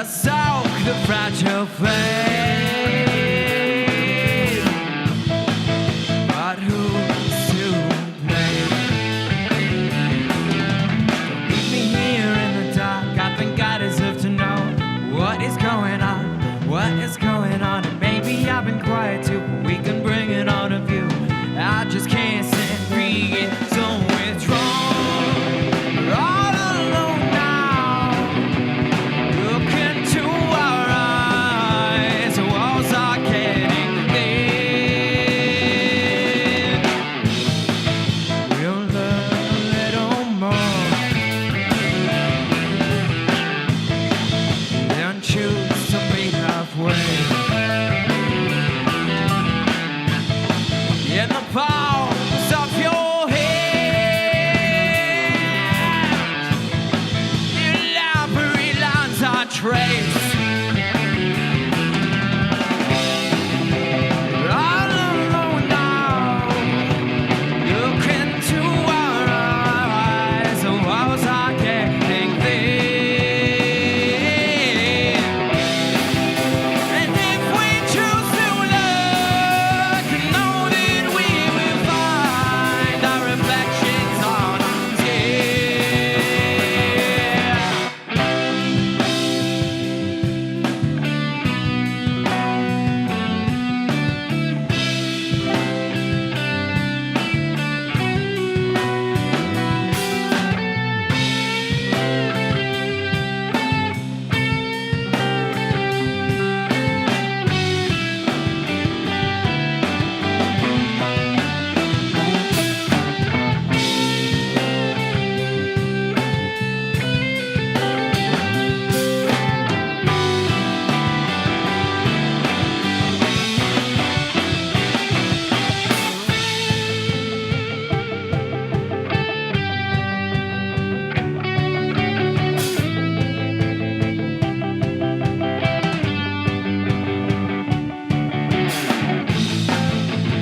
soak the fragile flame. But who's to blame? Don't leave me here in the dark. I think I deserve to know what is going on. What is going on? And maybe I've been quiet too, but we can bring it on to view. I just can't stand being so withdrawn. We're all alone now. Look into our eyes. The walls are getting thin. We'll learn a little more. Then choose to meet halfway. In the palms of your hands, elaborate lines are traced. All alone now, look into our eyes. The walls are getting thin. And if we choose to look, know that we will find our reflections on a tear.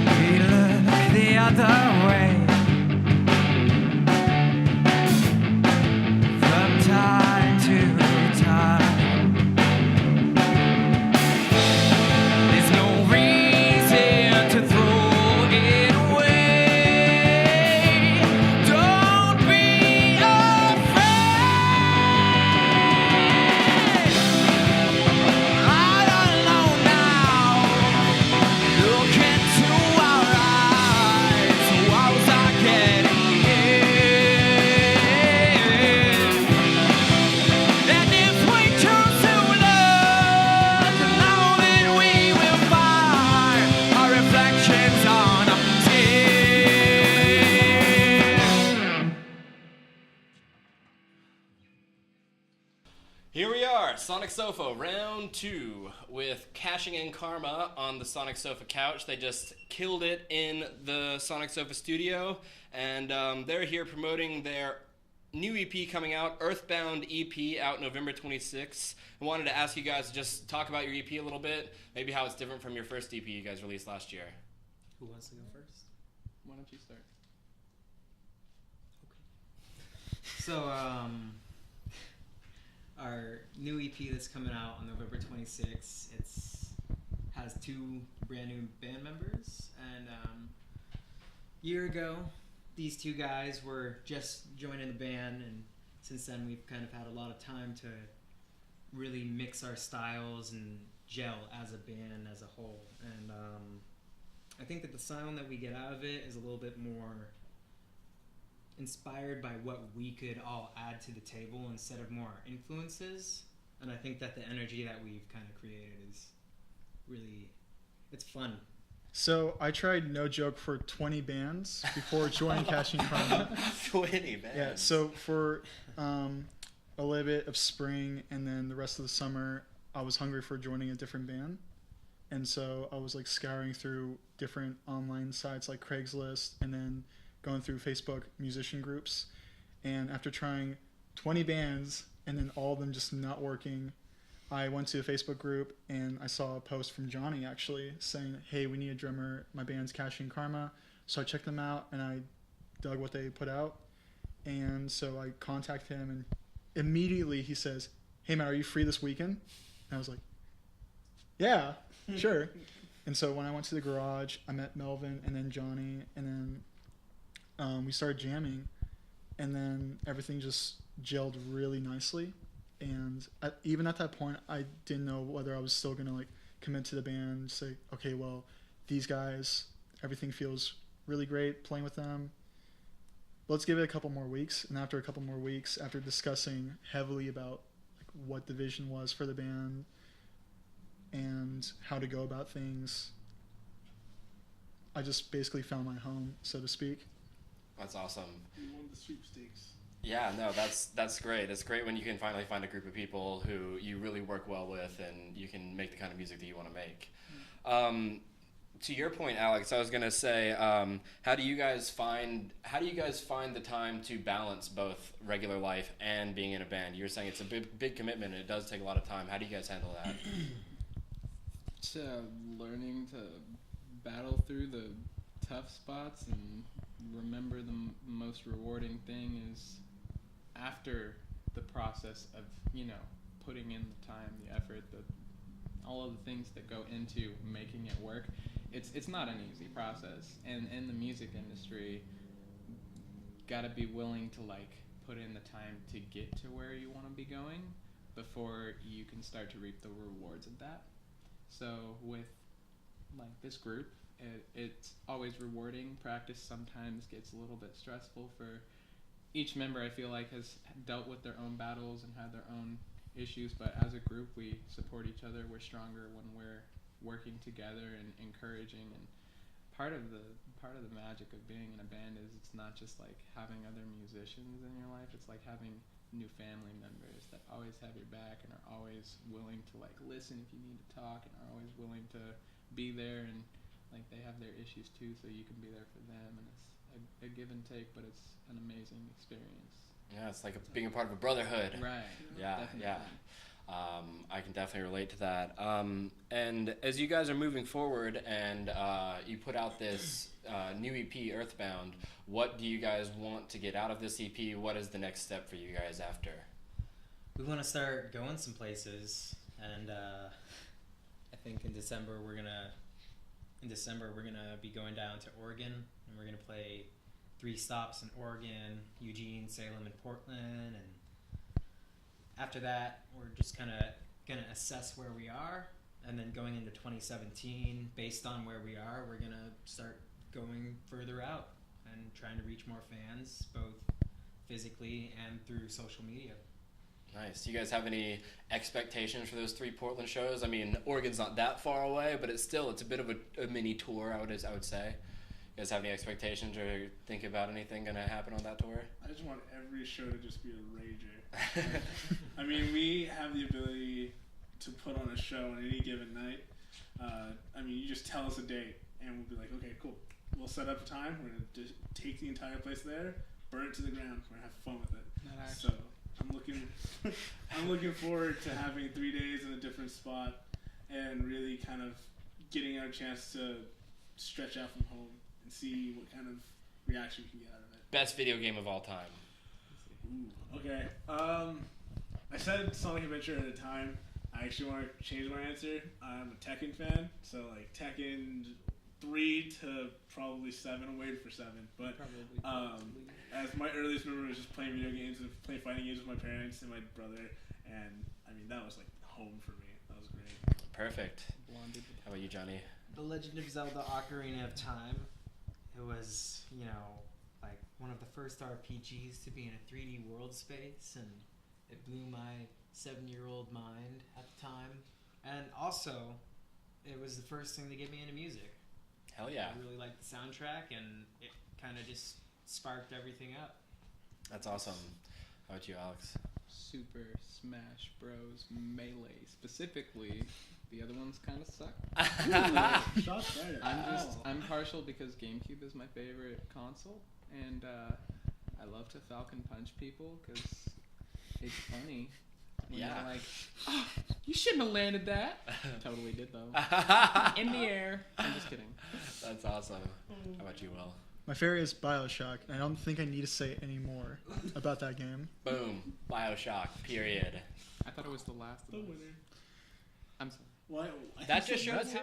We look the other way from time to time. There's no reason to throw it away. Don't be afraid. All alone now. Look into our eyes. The walls are getting in. And if we choose to look, know that we will find our reflections on a tear. Here we are, Sonic Sofa, round 2, with Cashing in Karma on the Sonic Sofa couch. They just killed it in the Sonic Sofa studio, and they're here promoting their new EP coming out, Earthbound EP, out November 26th. I wanted to ask you guys to just talk about your EP a little bit, maybe how it's different from your first EP you guys released last year. Who wants to go first? Why don't you start? So, our new EP that's coming out on November 26th, has 2 brand new band members, and year ago, these 2 guys were just joining the band, and since then we've kind of had a lot of time to really mix our styles and gel as a band as a whole, and I think that the sound that we get out of it is a little bit more inspired by what we could all add to the table instead of more influences, and I think that the energy that we've kind of created is really, it's fun. So I tried No Joke for 20 bands before joining Cashing Karma. 20 bands. Yeah, so for a little bit of spring and then the rest of the summer, I was hungry for joining a different band. And so I was like scouring through different online sites like Craigslist and then going through Facebook musician groups. And after trying 20 bands and then all of them just not working, I went to a Facebook group and I saw a post from Johnny actually saying, hey, we need a drummer. My band's Cashing Karma. So I checked them out and I dug what they put out. And so I contacted him and immediately he says, hey man, are you free this weekend? And I was like, yeah, sure. And so when I went to the garage, I met Melvin and then Johnny, and then we started jamming, and then everything just gelled really nicely. And even at that point, I didn't know whether I was still gonna like commit to the band, say, okay, well, these guys, everything feels really great playing with them. Let's give it a couple more weeks. And after a couple more weeks, after discussing heavily about like what the vision was for the band and how to go about things, I just basically found my home, so to speak. That's awesome. You won the sweepstakes. Yeah, no, that's great. It's great when you can finally find a group of people who you really work well with and you can make the kind of music that you want to make. To your point, Alex, I was gonna say, how do you guys find the time to balance both regular life and being in a band? You were saying it's a big commitment and it does take a lot of time. How do you guys handle that? It's learning to battle through the tough spots and remember the most rewarding thing is after the process of, putting in the time, the effort, all of the things that go into making it work. It's not an easy process, and in the music industry, gotta be willing to put in the time to get to where you want to be going before you can start to reap the rewards of that. So with this group, it's always rewarding. Practice sometimes gets a little bit stressful for each member. I feel like has dealt with their own battles and had their own issues, but as a group we support each other. We're stronger when we're working together and encouraging, and part of the magic of being in a band is it's not just having other musicians in your life, it's like having new family members that always have your back and are always willing to listen if you need to talk, and are always willing to be there, and they have their issues too, so you can be there for them, and it's a give and take, but it's an amazing experience. Yeah, it's like being a part of a brotherhood. Right. Yeah, definitely. yeah. I can definitely relate to that. And as you guys are moving forward and you put out this new EP, Earthbound, what do you guys want to get out of this EP? What is the next step for you guys after? We want to start going some places, and I think in December we're gonna be going down to Oregon, and we're gonna play 3 stops in Oregon, Eugene, Salem, and Portland, and after that we're just kind of gonna assess where we are, and then going into 2017, based on where we are, we're gonna start going further out and trying to reach more fans, both physically and through social media. Nice. Do you guys have any expectations for those 3 Portland shows? I mean, Oregon's not that far away, but it's a bit of a mini tour, I would say. You guys have any expectations or think about anything going to happen on that tour? I just want every show to just be a rager. I mean, we have the ability to put on a show on any given night. You just tell us a date, and we'll be like, okay, cool. We'll set up a time. We're going to just take the entire place there, burn it to the ground. We're going to have fun with it. So I'm looking forward to having 3 days in a different spot and really kind of getting our chance to stretch out from home and see what kind of reaction we can get out of it. Best video game of all time. Ooh, okay. I said Sonic Adventure at a time. I actually want to change my answer. I'm a Tekken fan, so Tekken 3 to probably 7. I'm waiting for 7, but as my earliest memory was just playing video games and playing fighting games with my parents and my brother, and that was home for me. That was great. Perfect. How about you, Johnny? The Legend of Zelda Ocarina of Time. It was, one of the first RPGs to be in a 3D world space, and it blew my 7-year-old mind at the time. And also, it was the first thing to get me into music. Hell yeah. I really liked the soundtrack, and it kind of just sparked everything up. That's awesome. How about you, Alex? Super Smash Bros. Melee. Specifically, the other ones kind of suck. Shots fired. I'm partial because GameCube is my favorite console, and I love to Falcon Punch people because it's funny. When Yeah. they're oh, you shouldn't have landed that. Totally did though. In the air. I'm just kidding. That's awesome. How about you, Will? My favorite is Bioshock, and I don't think I need to say any more about that game. Boom. Bioshock. Period. I thought it was the last of The us. winner. I'm sorry. Why? That just shows how